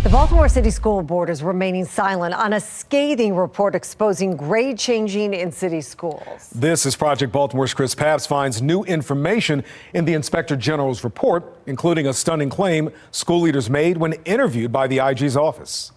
The Baltimore City School Board is remaining silent on a scathing report exposing grade changing in city schools. This is Project Baltimore's Chris Papst finds new information in the Inspector General's report, including a stunning claim school leaders made when interviewed by the IG's office.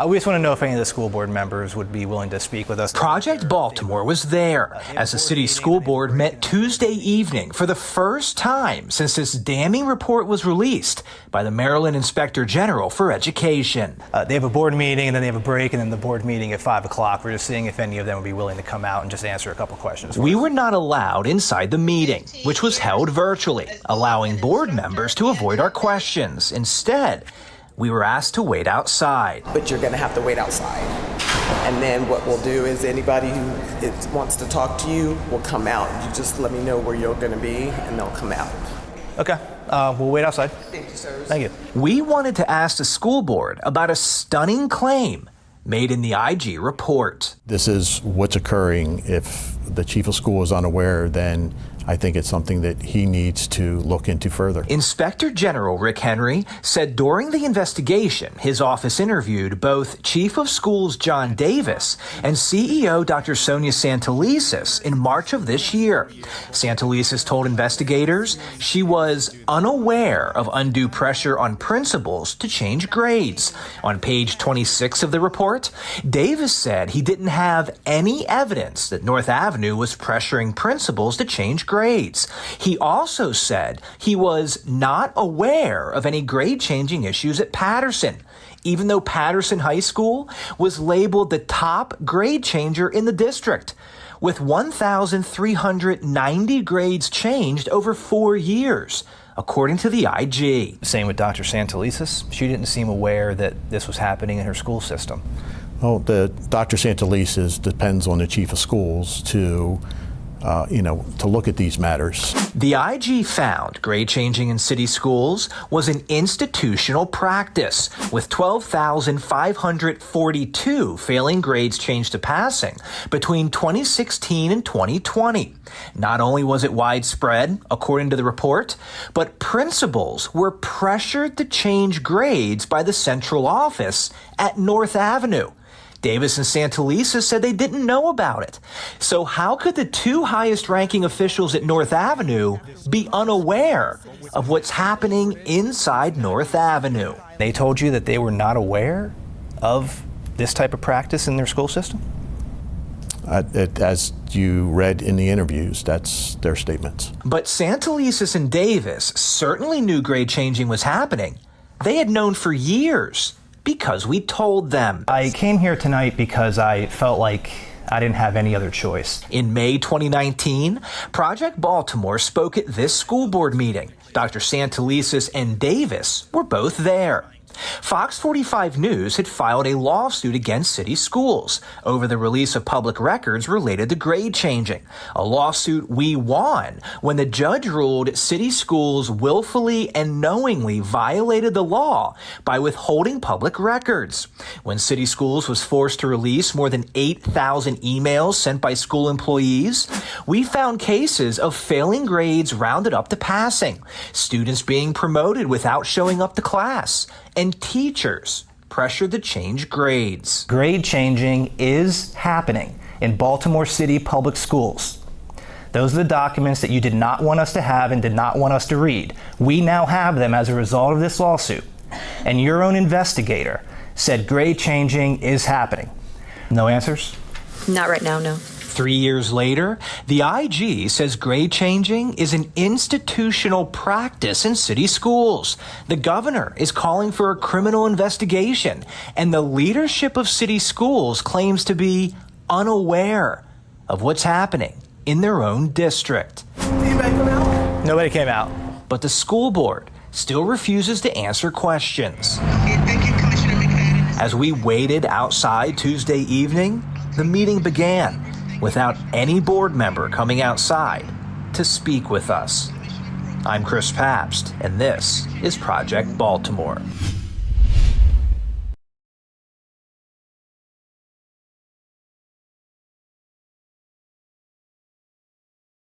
We just want to know if any of the school board members would be willing to speak with us. Project Baltimore was there as the city school board met Tuesday evening for the first time since this damning report was released by the Maryland Inspector General for Education. They have a board meeting and then they have a break and then the board meeting at 5 o'clock. We're just seeing if any of them would be willing to come out and just answer a couple questions. We were not allowed inside the meeting, which was held virtually, allowing board members to avoid our questions. Instead, we were asked to wait outside. But you're going to have to wait outside. And then what we'll do is anybody who wants to talk to you will come out. You just let me know where you're going to be and they'll come out. Okay, we'll wait outside. Thank you, sir. Thank you. We wanted to ask the school board about a stunning claim made in the IG report. This is what's occurring. If the chief of school is unaware, then I think it's something that he needs to look into further. Inspector General Rick Henry said during the investigation, his office interviewed both Chief of Schools John Davis and CEO Dr. Sonia Santelises in March of this year. Santelises told investigators she was unaware of undue pressure on principals to change grades. On page 26 of the report, Davis said he didn't have any evidence that North Avenue was pressuring principals to change grades. He also said he was not aware of any grade-changing issues at Patterson, even though Patterson High School was labeled the top grade changer in the district, with 1,390 grades changed over 4 years, according to the IG. Same with Dr. Santelises. She didn't seem aware that this was happening in her school system. Well, the Dr. Santelises depends on the chief of schools to look at these matters. The IG found grade changing in city schools was an institutional practice, with 12,542 failing grades changed to passing between 2016 and 2020. Not only was it widespread, according to the report, but principals were pressured to change grades by the central office at North Avenue. Davis and Santelises said they didn't know about it. So how could the two highest-ranking officials at North Avenue be unaware of what's happening inside North Avenue? They told you that they were not aware of this type of practice in their school system? As you read in the interviews, that's their statements. But Santelises and Davis certainly knew grade changing was happening. They had known for years, because we told them. I came here tonight because I felt like I didn't have any other choice. In May 2019, Project Baltimore spoke at this school board meeting. Dr. Santelises and Davis were both there. Fox 45 News had filed a lawsuit against city schools over the release of public records related to grade changing, a lawsuit we won when the judge ruled city schools willfully and knowingly violated the law by withholding public records. When city schools was forced to release more than 8,000 emails sent by school employees, we found cases of failing grades rounded up to passing, students being promoted without showing up to class, and teachers pressured to change grades. Grade changing is happening in Baltimore City Public Schools. Those are the documents that you did not want us to have and did not want us to read. We now have them as a result of this lawsuit. And your own investigator said grade changing is happening. No answers? Not right now, no. 3 years later, the IG says grade changing is an institutional practice in city schools. The governor is calling for a criminal investigation, and the leadership of city schools claims to be unaware of what's happening in their own district. Anybody come out? Nobody came out. But the school board still refuses to answer questions. Thank you, Commissioner McFadden. As we waited outside Tuesday evening, the meeting began, without any board member coming outside to speak with us. I'm Chris Papst, and this is Project Baltimore.